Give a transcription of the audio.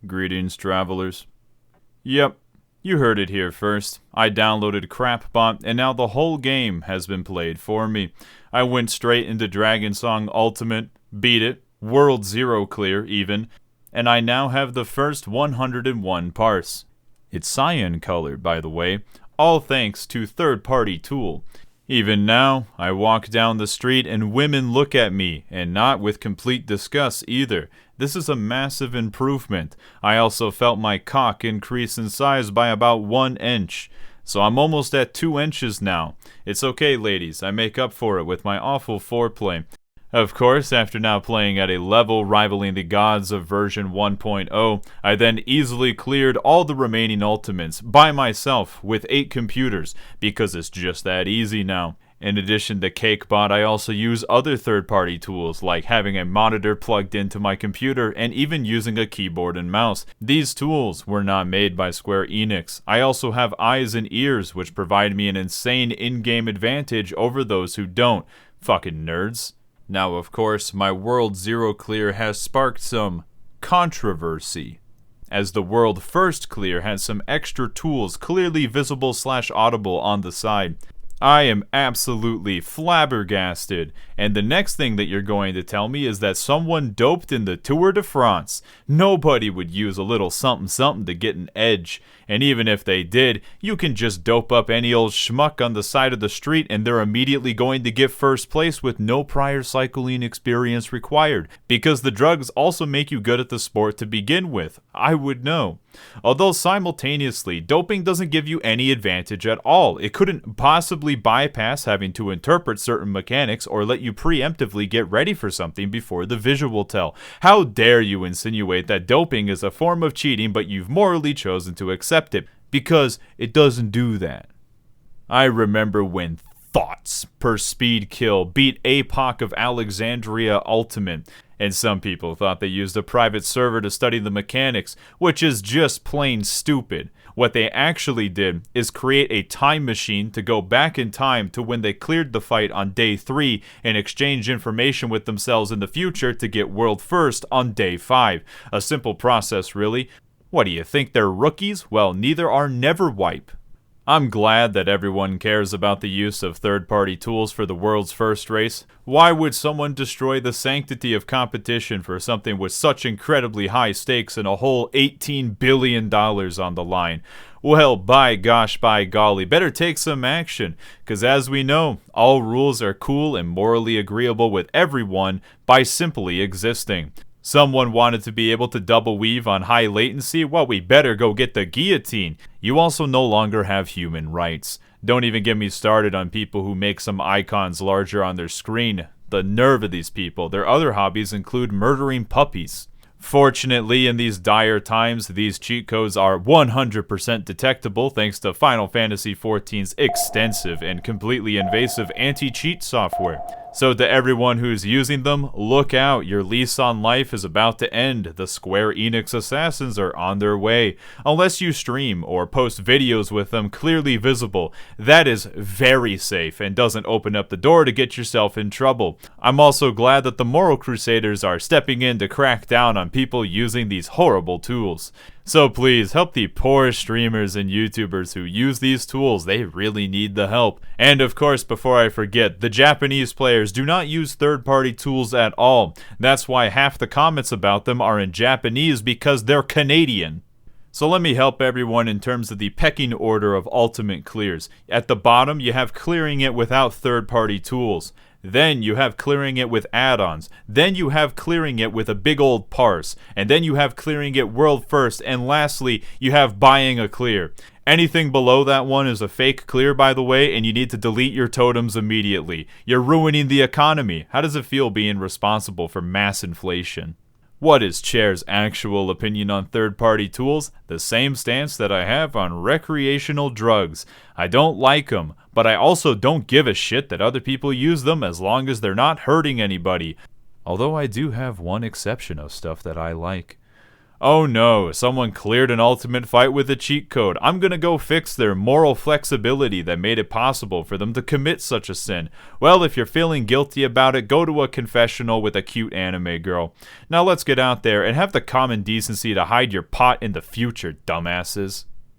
Greetings, travelers. Yep, you heard it here first. I downloaded Crapbot, and now the whole game has been played for me. I went straight into Dragon Song Ultimate, beat it, World Zero clear even, and I now have the first 101 parse. It's cyan colored, by the way, all thanks to third-party tool. Even now, I walk down the street and women look at me, and not with complete disgust either. This is a massive improvement. I also felt my cock increase in size by about 1 inch. So I'm almost at 2 inches now. It's okay, ladies, I make up for it with my awful foreplay. Of course, after now playing at a level rivaling the gods of version 1.0, I then easily cleared all the remaining ultimates by myself with 8 computers, because it's just that easy now. In addition to CakeBot, I also use other third-party tools, like having a monitor plugged into my computer and even using a keyboard and mouse. These tools were not made by Square Enix. I also have eyes and ears, which provide me an insane in-game advantage over those who don't. Fucking nerds. Now, of course, my World Zero clear has sparked some controversy, as the World First clear has some extra tools clearly visible / audible on the side. I am absolutely flabbergasted, and the next thing that you're going to tell me is that someone doped in the Tour de France. Nobody would use a little something to get an edge, and even if they did, you can just dope up any old schmuck on the side of the street and they're immediately going to get first place with no prior cycling experience required, because the drugs also make you good at the sport to begin with. I would know. Although simultaneously, doping doesn't give you any advantage at all. It couldn't possibly bypass having to interpret certain mechanics or let you preemptively get ready for something before the visual tell. How dare you insinuate that doping is a form of cheating, but you've morally chosen to accept it, because it doesn't do that. I remember when Thoughts per speed kill beat APOC of Alexandria Ultimate, and some people thought they used a private server to study the mechanics, which is just plain stupid. What they actually did is create a time machine to go back in time to when they cleared the fight on day 3 and exchange information with themselves in the future to get world first on day 5. A simple process, really. What do you think, they're rookies? Well, neither are Neverwipe. I'm glad that everyone cares about the use of third-party tools for the world's first race. Why would someone destroy the sanctity of competition for something with such incredibly high stakes and a whole $18 billion on the line? Well, by gosh, by golly, better take some action, because as we know, all rules are cool and morally agreeable with everyone by simply existing. Someone wanted to be able to double weave on high latency? Well, we better go get the guillotine. You also no longer have human rights. Don't even get me started on people who make some icons larger on their screen. The nerve of these people. Their other hobbies include murdering puppies. Fortunately, in these dire times, these cheat codes are 100% detectable thanks to Final Fantasy XIV's extensive and completely invasive anti-cheat software. So to everyone who's using them, look out, your lease on life is about to end. The Square Enix assassins are on their way. Unless you stream or post videos with them clearly visible, that is very safe and doesn't open up the door to get yourself in trouble. I'm also glad that the Moral Crusaders are stepping in to crack down on people using these horrible tools. So please, help the poor streamers and YouTubers who use these tools. They really need the help. And of course, before I forget, the Japanese players do not use third-party tools at all. That's why half the comments about them are in Japanese, because they're Canadian. So let me help everyone in terms of the pecking order of ultimate clears. At the bottom, you have clearing it without third-party tools. Then you have clearing it with add-ons. Then you have clearing it with a big old parse. And then you have clearing it world first. And lastly, you have buying a clear. Anything below that one is a fake clear, by the way, and you need to delete your totems immediately. You're ruining the economy. How does it feel being responsible for mass inflation? What is Chair's actual opinion on third-party tools? The same stance that I have on recreational drugs. I don't like them, but I also don't give a shit that other people use them as long as they're not hurting anybody. Although I do have one exception of stuff that I like. Oh no, someone cleared an ultimate fight with a cheat code. I'm gonna go fix their moral flexibility that made it possible for them to commit such a sin. Well, if you're feeling guilty about it, go to a confessional with a cute anime girl. Now let's get out there and have the common decency to hide your pot in the future, dumbasses.